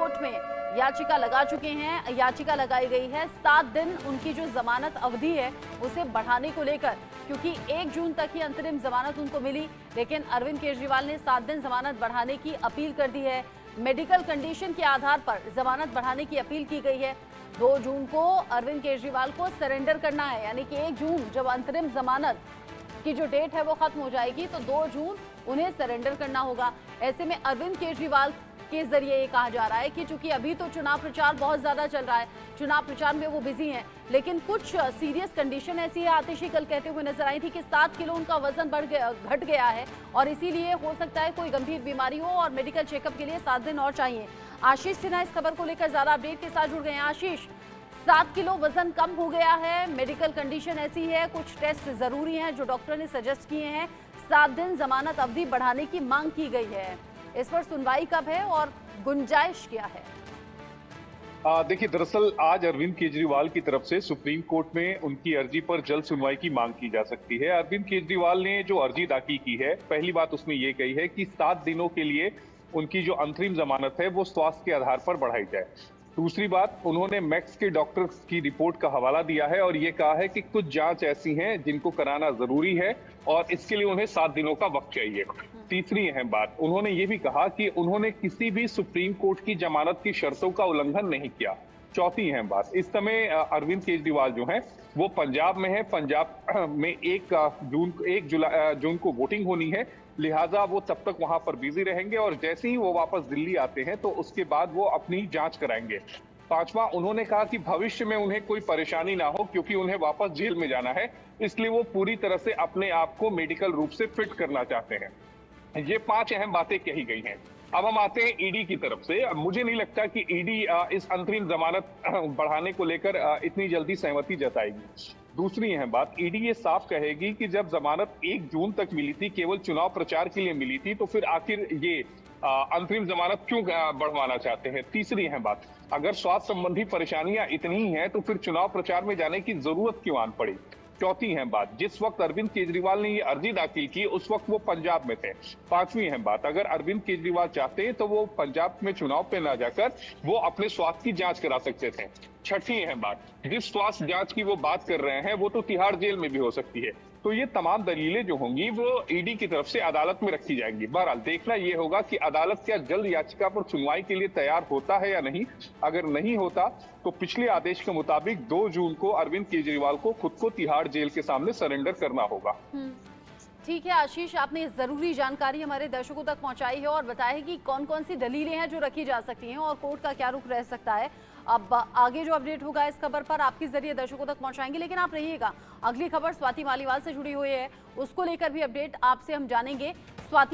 Court में याचिका लगा चुके हैं। याचिका लगाई गई है 7 दिन उनकी जो जमानत अवधि है उसे बढ़ाने को लेकर, क्योंकि 1 जून तक ही अंतरिम जमानत उनको मिली, लेकिन अरविंद केजरीवाल ने 7 दिन जमानत बढ़ाने की अपील कर दी है। मेडिकल कंडीशन के आधार पर जमानत बढ़ाने की अपील की गई है। 2 जून को अरविंद केजरीवाल को सरेंडर करना है, यानी कि 1 जून जब अंतरिम जमानत की जो डेट है वो खत्म हो जाएगी तो 2 जून उन्हें सरेंडर करना होगा। ऐसे में अरविंद केजरीवाल के जरिए ये कहा जा रहा है कि चूंकि अभी तो चुनाव प्रचार बहुत ज्यादा चल रहा है, चुनाव प्रचार में वो बिजी हैं, लेकिन कुछ सीरियस कंडीशन ऐसी है। आतिशी कल कहते हुए नजर आई थी कि 7 किलो उनका वजन घट गया है और इसीलिए हो सकता है कोई गंभीर बीमारी हो और मेडिकल चेकअप के लिए 7 दिन और चाहिए। आशीष सिन्हा इस खबर को लेकर ज्यादा अपडेट के साथ जुड़ गए हैं। आशीष, 7 किलो वजन कम हो गया है, मेडिकल कंडीशन ऐसी है, कुछ टेस्ट जरूरी हैं जो डॉक्टर ने सजेस्ट किए हैं, 7 दिन जमानत अवधि बढ़ाने की मांग की गई है। इस पर सुनवाई कब है और गुंजाइश क्या है? देखिए, दरअसल आज अरविंद केजरीवाल की तरफ से सुप्रीम कोर्ट में उनकी अर्जी पर जल्द सुनवाई की मांग की जा सकती है। अरविंद केजरीवाल ने जो अर्जी दाखिल की है, पहली बात उसमें ये कही है कि 7 दिनों के लिए उनकी जो अंतरिम जमानत है वो स्वास्थ्य के आधार पर बढ़ाई जाए। दूसरी बात, उन्होंने मैक्स के डॉक्टर की रिपोर्ट का हवाला दिया है और ये कहा है कि कुछ जांच ऐसी हैं जिनको कराना जरूरी है और इसके लिए उन्हें 7 दिनों का वक्त चाहिए। तीसरी अहम बात, उन्होंने ये भी कहा कि उन्होंने किसी भी सुप्रीम कोर्ट की जमानत की शर्तों का उल्लंघन नहीं किया। चौथी अहम बात, इस समय अरविंद केजरीवाल जो हैं वो पंजाब में है। पंजाब में 1 जून को वोटिंग होनी है, लिहाजा वो तब तक वहां पर बिजी रहेंगे और जैसे ही वो वापस दिल्ली आते हैं तो उसके बाद वो अपनी जांच कराएंगे। पांचवा, उन्होंने कहा कि भविष्य में उन्हें कोई परेशानी ना हो क्योंकि उन्हें वापस जेल में जाना है, इसलिए वो पूरी तरह से अपने आप को मेडिकल रूप से फिट करना चाहते हैं। ये 5 अहम बातें कही गई हैं। अब हम आते हैं ईडी की तरफ से। मुझे नहीं लगता कि ईडी इस अंतरिम जमानत बढ़ाने को लेकर इतनी जल्दी सहमति जताएगी। दूसरी अहम बात, ईडी ये साफ कहेगी कि जब जमानत 1 जून तक मिली थी, केवल चुनाव प्रचार के लिए मिली थी, तो फिर आखिर ये अंतरिम जमानत क्यों बढ़वाना चाहते हैं। तीसरी अहम बात, अगर स्वास्थ्य संबंधी परेशानियां इतनी ही हैं तो फिर चुनाव प्रचार में जाने की जरूरत क्यों आन पड़ी। चौथी अहम बात, जिस वक्त अरविंद केजरीवाल ने ये अर्जी दाखिल की उस वक्त वो पंजाब में थे। पांचवी अहम बात, अगर अरविंद केजरीवाल चाहते तो वो पंजाब में चुनाव पे ना जाकर वो अपने स्वास्थ्य की जांच करा सकते थे। छठी अहम बात, जिस स्वास्थ्य जांच की वो बात कर रहे हैं वो तो तिहाड़ जेल में भी हो सकती है। तो ये तमाम दलीलें जो होंगी वो ईडी की तरफ से अदालत में रखी जाएंगी। बहरहाल देखना ये होगा कि अदालत क्या जल्द याचिका पर सुनवाई के लिए तैयार होता है या नहीं। अगर नहीं होता तो पिछले आदेश के मुताबिक 2 जून को अरविंद केजरीवाल को खुद को तिहाड़ जेल के सामने सरेंडर करना होगा। ठीक है आशीष, आपने जरूरी जानकारी हमारे दर्शकों तक पहुंचाई है और बताया है कि कौन कौन सी दलीलें हैं जो रखी जा सकती हैं और कोर्ट का क्या रुख रह सकता है। अब आगे जो अपडेट होगा इस खबर पर आपके जरिए दर्शकों तक पहुंचाएंगे, लेकिन आप रहिएगा, अगली खबर स्वाति मालीवाल से जुड़ी हुई है, उसको लेकर भी अपडेट आपसे हम जानेंगे। स्वाति